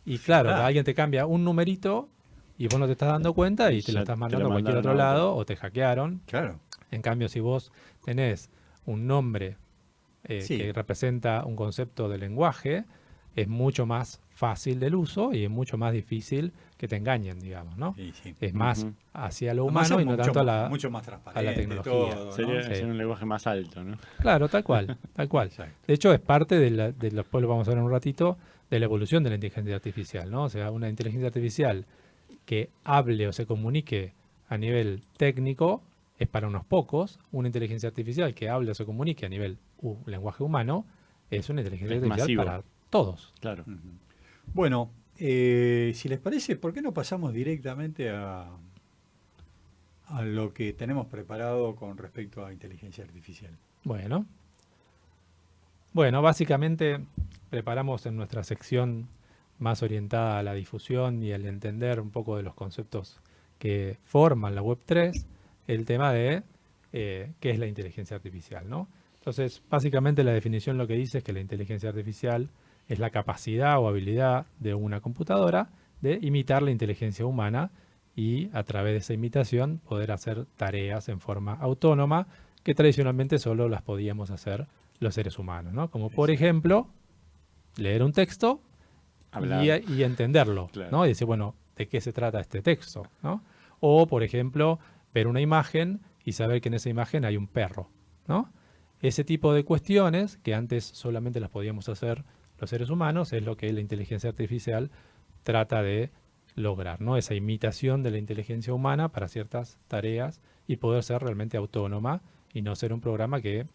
Y claro, alguien te cambia un numerito y vos no te estás dando cuenta y te lo Ya estás te mandando lo a cualquier otro mandaron a otro. lado o te hackearon. Claro. En cambio, si vos tenés un nombre Sí. que representa un concepto de lenguaje, es mucho más fácil del uso y es mucho más difícil que te engañen, digamos, ¿no? Sí, sí. Es más hacia lo Además humano es y no mucho tanto mucho más a la transparente, tecnología. todo, ¿no? Sería Sí. un lenguaje más alto, ¿no? Claro, tal cual, tal cual. Exacto. De hecho, es parte después lo vamos a ver en un ratito, de la evolución de la inteligencia artificial, ¿no? O sea, una inteligencia artificial que hable o se comunique a nivel técnico es para unos pocos. Una inteligencia artificial que hable o se comunique a nivel lenguaje humano es una inteligencia Es artificial masivo. para todos. Claro. Ujú. Bueno, si les parece, ¿por qué no pasamos directamente a lo que tenemos preparado con respecto a inteligencia artificial? Bueno, básicamente preparamos en nuestra sección más orientada a la difusión y al entender un poco de los conceptos que forman la Web3, el tema de qué es la inteligencia artificial, ¿no? Entonces, básicamente la definición lo que dice es que la inteligencia artificial es la capacidad o habilidad de una computadora de imitar la inteligencia humana y a través de esa imitación poder hacer tareas en forma autónoma que tradicionalmente solo las podíamos hacer los seres humanos, ¿no? Como por ejemplo, leer un texto Hablar. y entenderlo, Claro. ¿no? Y decir, bueno, ¿de qué se trata este texto? ¿No? O, por ejemplo, ver una imagen y saber que en esa imagen hay un perro, ¿no? Ese tipo de cuestiones que antes solamente las podíamos hacer los seres humanos es lo que la inteligencia artificial trata de lograr, ¿no? Esa imitación de la inteligencia humana para ciertas tareas y poder ser realmente autónoma y no ser un programa que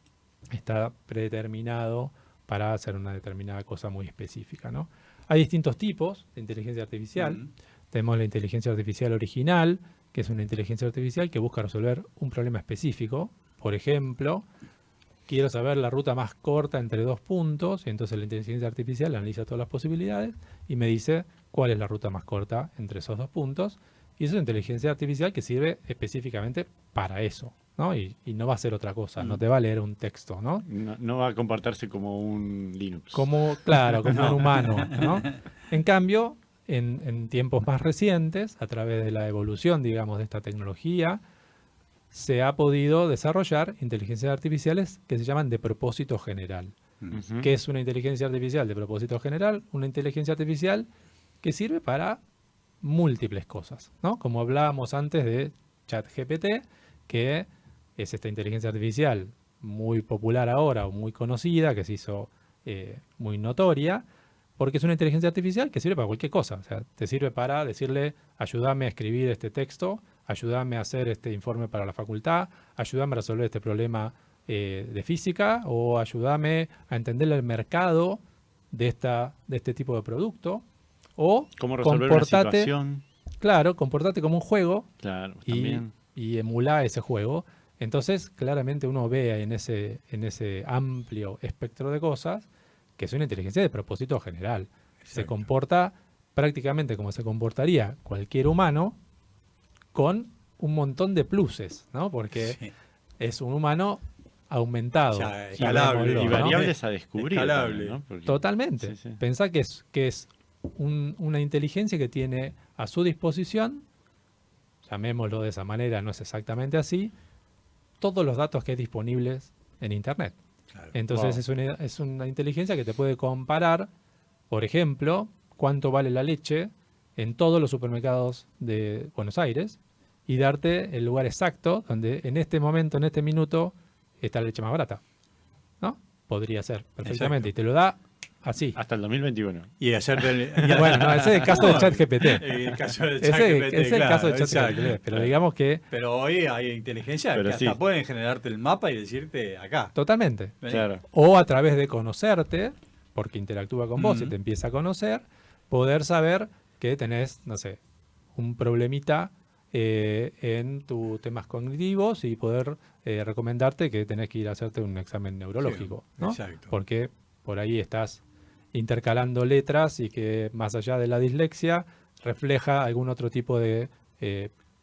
está predeterminado para hacer una determinada cosa muy específica, ¿no? Hay distintos tipos de inteligencia artificial. Ujú. Tenemos la inteligencia artificial original, que es una inteligencia artificial que busca resolver un problema específico. Por ejemplo, quiero saber la ruta más corta entre dos puntos, y entonces la inteligencia artificial analiza todas las posibilidades y me dice cuál es la ruta más corta entre esos dos puntos. Y eso es inteligencia artificial que sirve específicamente para eso, ¿no? Y no va a ser otra cosa, no te va a leer un texto, ¿no? No va a comportarse como un Linux. Claro, como No. un humano, ¿no? En cambio, en tiempos más recientes, a través de la evolución, digamos, de esta tecnología, se ha podido desarrollar inteligencias artificiales que se llaman de propósito general. Ujú. ¿Qué es una inteligencia artificial de propósito general? Una inteligencia artificial que sirve para múltiples cosas, ¿no? Como hablábamos antes de ChatGPT, que es esta inteligencia artificial muy popular ahora o muy conocida, que se hizo muy notoria, porque es una inteligencia artificial que sirve para cualquier cosa. O sea, te sirve para decirle, ayúdame a escribir este texto, ayúdame a hacer este informe para la facultad, ayúdame a resolver este problema de física, o ayúdame a entender el mercado de este tipo de producto, o ¿Cómo resolver una comportate, situación? claro, comportate como un juego Claro, y, también. y emula ese juego. Entonces, claramente uno ve en ese amplio espectro de cosas que es una inteligencia de propósito general. Se Exacto. comporta prácticamente como se comportaría cualquier humano con un montón de pluses, ¿no? Porque Sí. es un humano aumentado. Ya, llamémoslo, escalable, Y ¿no? variables a descubrir. Escalable. también, ¿no? Porque- Totalmente. Sí, sí. Pensá que es una inteligencia que tiene a su disposición, llamémoslo de esa manera, no es exactamente así, todos los datos que hay disponibles en Internet. Claro. Entonces Wow. es una inteligencia que te puede comparar, por ejemplo, cuánto vale la leche en todos los supermercados de Buenos Aires y darte el lugar exacto donde en este momento, en este minuto, está la leche más barata. ¿No? Podría ser perfectamente. Exacto. Y te lo da así. Hasta el 2021. Y hacerte el, Bueno, no, ese es el caso de ChatGPT. El caso de Ese ChatGPT, es el claro, caso de ChatGPT. exacto. Pero digamos que Pero hoy hay inteligencia Pero que hasta sí. pueden generarte el mapa y decirte acá. totalmente. Vení. Claro. O a través de conocerte, porque interactúa con vos y Ujú. te empieza a conocer, poder saber que tenés, no sé, un problemita en tus temas cognitivos y poder recomendarte que tenés que ir a hacerte un examen neurológico, Sí, ¿no? exacto. Porque por ahí estás intercalando letras y que más allá de la dislexia refleja algún otro tipo de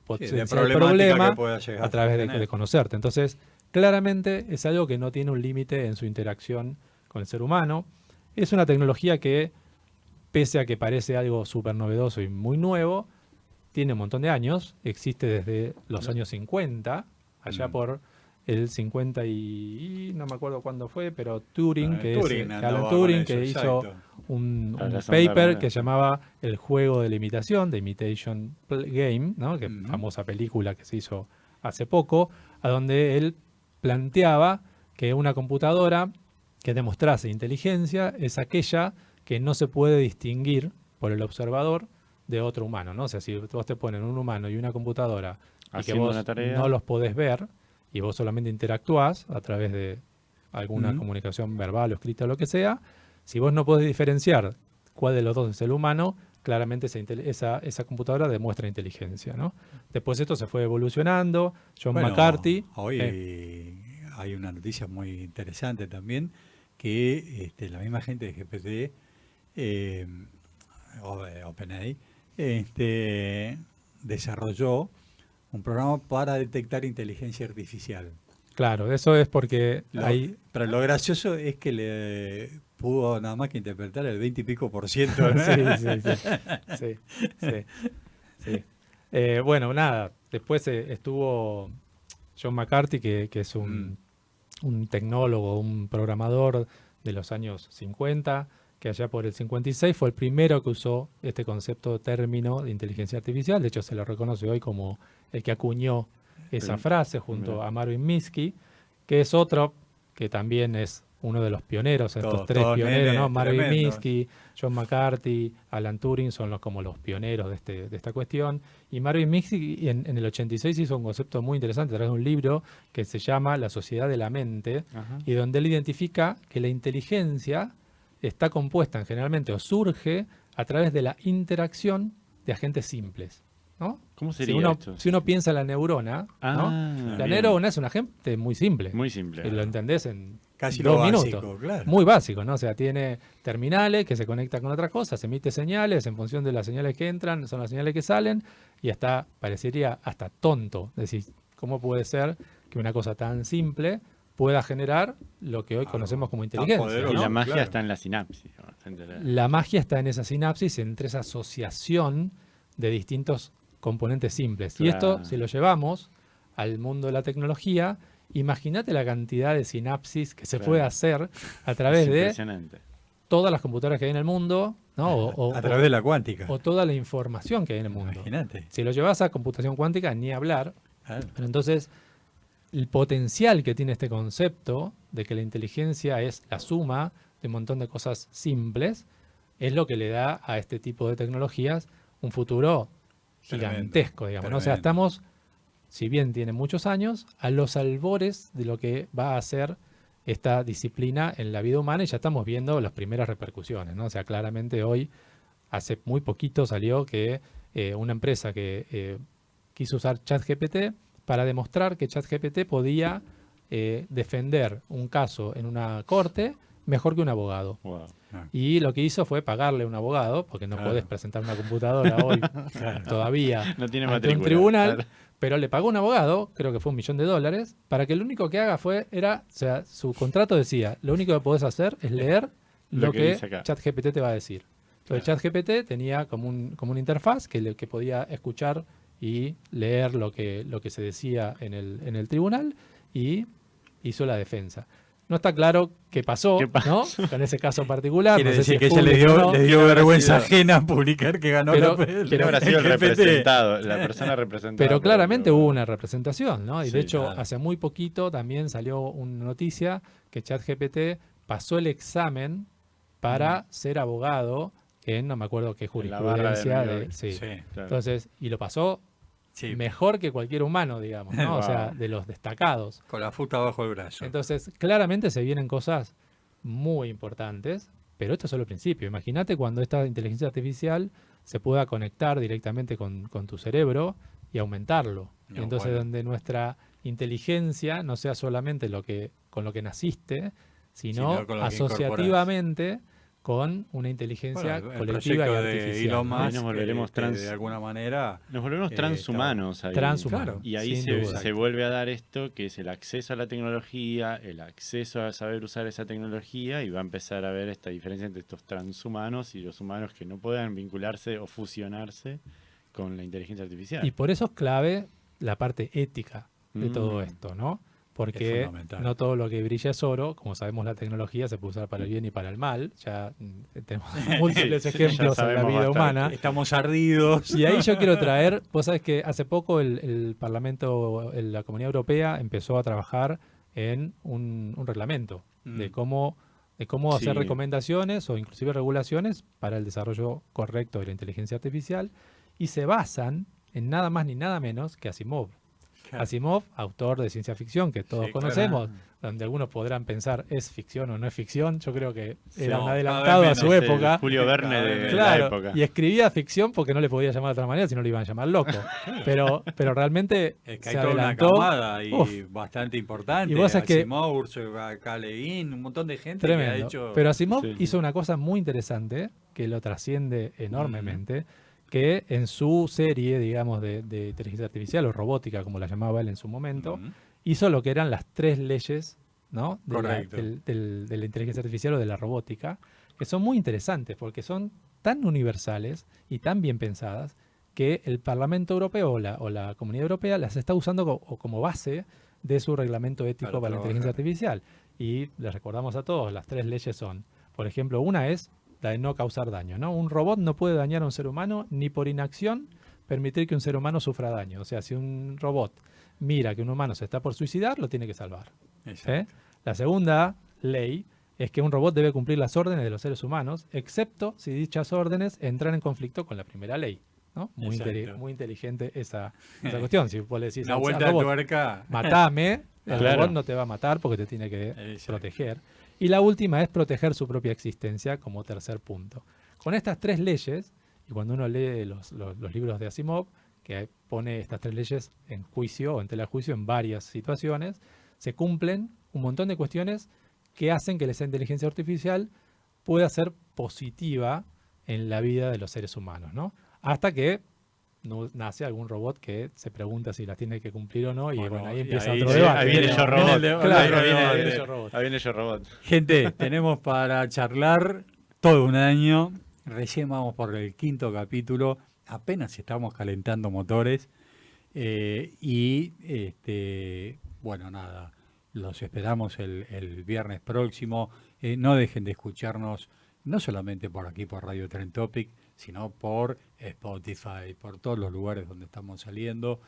potencial problemática problema que pueda llegar a través tener. de conocerte. Entonces, claramente es algo que no tiene un límite en su interacción con el ser humano. Es una tecnología que, pese a que parece algo súper novedoso y muy nuevo, tiene un montón de años. Existe desde los años 50, allá Mm. por el 50 y no me acuerdo cuándo fue, pero Turing, Alan Turing, que hizo un paper que llamaba El juego de la imitación, The Imitation Game, ¿no? Que famosa película que se hizo hace poco, a donde él planteaba que una computadora que demostrase inteligencia es aquella que no se puede distinguir por el observador de otro humano, ¿no? O sea, si vos te ponen un humano y una computadora y que vos no los podés ver y vos solamente interactuás a través de alguna comunicación verbal o escrita o lo que sea, si vos no podés diferenciar cuál de los dos es el humano, claramente esa computadora demuestra inteligencia, ¿no? Después esto se fue evolucionando. John McCarthy... Hoy hay una noticia muy interesante también, que la misma gente de GPT, OpenAI, desarrolló un programa para detectar inteligencia artificial. Claro, eso es porque pero lo gracioso es que le pudo nada más que interpretar el 20 y pico % ¿no? Sí. Bueno, nada, después estuvo John McCarthy, que es un tecnólogo, un programador de los años 50, que allá por el 56 fue el primero que usó este concepto término de inteligencia artificial. De hecho, se lo reconoce hoy como el que acuñó esa frase junto a Marvin Minsky, que es otro que también es uno de los pioneros, estos tres pioneros, ¿no? Marvin Minsky, John McCarthy, Alan Turing son como los pioneros de esta cuestión. Y Marvin Minsky en el 86 hizo un concepto muy interesante a través de un libro que se llama La sociedad de la mente, y donde él identifica que la inteligencia está compuesta generalmente o surge a través de la interacción de agentes simples, ¿no? ¿Cómo sería esto? Si uno piensa en la neurona, ¿no? La neurona es un agente muy simple. Muy simple. Y lo entendés en casi 2 básico, minutos. Claro. Muy básico, ¿no? O sea, tiene terminales que se conectan con otras cosas, emite señales, en función de las señales que entran, son las señales que salen, y parecería hasta tonto. Es decir, ¿cómo puede ser que una cosa tan simple pueda generar lo que hoy conocemos como inteligencia, ¿no? Y la magia está en la sinapsis. La magia está en esa sinapsis, entre esa asociación de distintos componentes simples. Claro. Y esto, si lo llevamos al mundo de la tecnología, imagínate la cantidad de sinapsis que se puede hacer a través de todas las computadoras que hay en el mundo, ¿no? A través de la cuántica. O toda la información que hay en el mundo. Imagínate. Si lo llevas a computación cuántica, ni hablar. Claro. Pero entonces, el potencial que tiene este concepto de que la inteligencia es la suma de un montón de cosas simples, es lo que le da a este tipo de tecnologías un futuro gigantesco, digamos, ¿no? O sea, estamos, si bien tiene muchos años, a los albores de lo que va a ser esta disciplina en la vida humana, y ya estamos viendo las primeras repercusiones, ¿no? O sea, claramente hoy, hace muy poquito salió que una empresa que quiso usar ChatGPT para demostrar que ChatGPT podía defender un caso en una corte mejor que un abogado. Wow. Y lo que hizo fue pagarle a un abogado, porque no podés presentar una computadora hoy todavía no tiene ante un tribunal, pero le pagó a un abogado, creo que fue $1 millón, para que lo único que haga o sea, su contrato decía, lo único que podés hacer es leer lo que ChatGPT te va a decir. Entonces ChatGPT tenía como una interfaz que podía escuchar y leer lo que se decía en el tribunal, y hizo la defensa. No está claro qué pasó, ¿no? Con ese caso particular. Quiere no sé decir si que ella le dio vergüenza ajena publicar que ganó pero habrá sido el representado, la persona representada. Pero claramente hubo una representación, ¿no? Y de hecho, hace muy poquito también salió una noticia que ChatGPT pasó el examen para ser abogado en no me acuerdo qué jurisprudencia. Entonces, y lo pasó mejor que cualquier humano, digamos, ¿no? Wow. O sea, de los destacados. Con la fruta bajo el brazo. Entonces, claramente se vienen cosas muy importantes, pero esto es solo el principio. Imagínate cuando esta inteligencia artificial se pueda conectar directamente con tu cerebro y aumentarlo. No, entonces, donde nuestra inteligencia no sea solamente con lo que naciste, sino asociativamente con una inteligencia colectiva y artificial. Elon Musk, nos volveremos de alguna manera nos volveremos transhumanos ahí. Transhumanos. Y ahí se vuelve a dar esto que es el acceso a la tecnología, el acceso a saber usar esa tecnología, y va a empezar a ver esta diferencia entre estos transhumanos y los humanos que no puedan vincularse o fusionarse con la inteligencia artificial. Y por eso es clave la parte ética de todo esto, ¿no? porque fundamental. no todo lo que brilla es oro. Como sabemos, la tecnología se puede usar para el bien y para el mal. Ya tenemos múltiples Sí, ejemplos ya en la sabemos vida bastante. humana. Estamos ardidos. Y ahí yo quiero traer, vos sabés que hace poco el Parlamento, la Comunidad Europea empezó a trabajar en un reglamento de cómo hacer Sí. recomendaciones o inclusive regulaciones para el desarrollo correcto de la inteligencia artificial, y se basan en nada más ni nada menos que Asimov. Claro. Asimov, autor de ciencia ficción que todos Sí, conocemos, claro. donde algunos podrán pensar es ficción o no es ficción. Yo creo que era No, un cada adelantado vez a su menos, época. Julio Verne de la Claro, época. y escribía ficción porque no le podía llamar de otra manera, si no le iban a llamar loco. Pero realmente Es que se hay toda una adelantó. camada y Uf, bastante importante. Y vos sabés que- Asimov, Ursula K. Le Guin, un montón de gente que ha tremendo. hecho... Pero Asimov Sí. hizo una cosa muy interesante que lo trasciende enormemente, que en su serie, digamos, de inteligencia artificial o robótica, como la llamaba él en su momento, Ujú. hizo lo que eran las 3 leyes, ¿no? de, la, Correcto. de la inteligencia artificial o de la robótica, que son muy interesantes porque son tan universales y tan bien pensadas que el Parlamento Europeo o la Comunidad Europea las está usando como base de su reglamento ético Para para la inteligencia artificial. Y les recordamos a todos, las 3 leyes son, por ejemplo, una es la de no causar daño, ¿no? Un robot no puede dañar a un ser humano ni por inacción permitir que un ser humano sufra daño. O sea, si un robot mira que un humano se está por suicidar, lo tiene que salvar. Exacto. La segunda ley es que un robot debe cumplir las órdenes de los seres humanos, excepto si dichas órdenes entran en conflicto con la primera ley, ¿no? Muy, Exacto. muy inteligente esa cuestión. Si vos le decís Una al vuelta de robot, tuerca. matame, el Claro. robot no te va a matar porque te tiene que Exacto. proteger. Y la última es proteger su propia existencia como tercer punto. Con estas 3 leyes, y cuando uno lee los libros de Asimov, que pone estas 3 leyes en juicio o en tela de juicio en varias situaciones, se cumplen un montón de cuestiones que hacen que esa inteligencia artificial pueda ser positiva en la vida de los seres humanos, ¿no? Hasta que nace algún robot que se pregunta si las tiene que cumplir o no, y bueno, ahí y empieza ahí otro sí, debate. Ahí viene Yo Robot. Claro, Claro, viene Yo Robot. Ahí viene Yo Robot. Gente, tenemos para charlar todo un año. Recién vamos por el 5º capítulo. Apenas estamos calentando motores. Bueno, nada. Los esperamos el viernes próximo. No dejen de escucharnos, no solamente por aquí, por Radio Trend Topic, sino por Spotify, por todos los lugares donde estamos saliendo,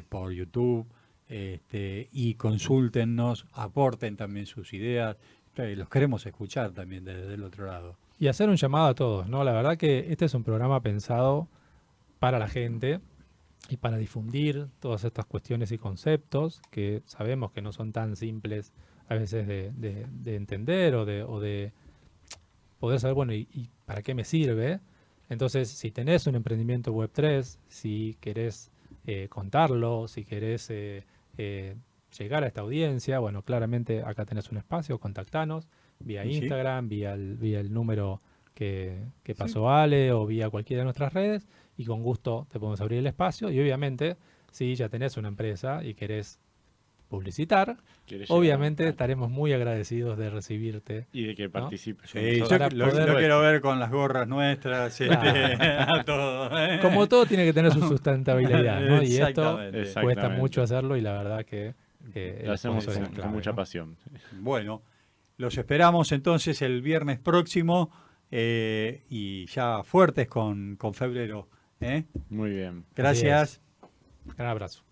por YouTube. Y consúltennos, aporten también sus ideas. Los queremos escuchar también desde el otro lado. Y hacer un llamado a todos, ¿no? La verdad que este es un programa pensado para la gente y para difundir todas estas cuestiones y conceptos que sabemos que no son tan simples a veces de entender o de poder saber, bueno, ¿y para qué me sirve? Entonces, si tenés un emprendimiento Web3, si querés contarlo, si querés llegar a esta audiencia, bueno, claramente acá tenés un espacio, contactanos vía Sí. Instagram, vía el número que pasó Ale o vía cualquiera de nuestras redes, y con gusto te podemos abrir el espacio. Y obviamente, si ya tenés una empresa y querés publicitar, ¿Quieres llegar? obviamente estaremos muy agradecidos de recibirte. Y de que participes. con Sí, yo nosotros. para lo poder- quiero ver con las gorras nuestras, Claro. todo. Como todo tiene que tener su sustentabilidad, ¿no? Y esto Exactamente. Exacto. cuesta Exactamente. mucho hacerlo, y la verdad que el Lo hacemos sponsor es con clave, mucha ¿no? pasión. Bueno, los esperamos entonces el viernes próximo y ya fuertes con febrero. Muy bien. Gracias. Gran abrazo.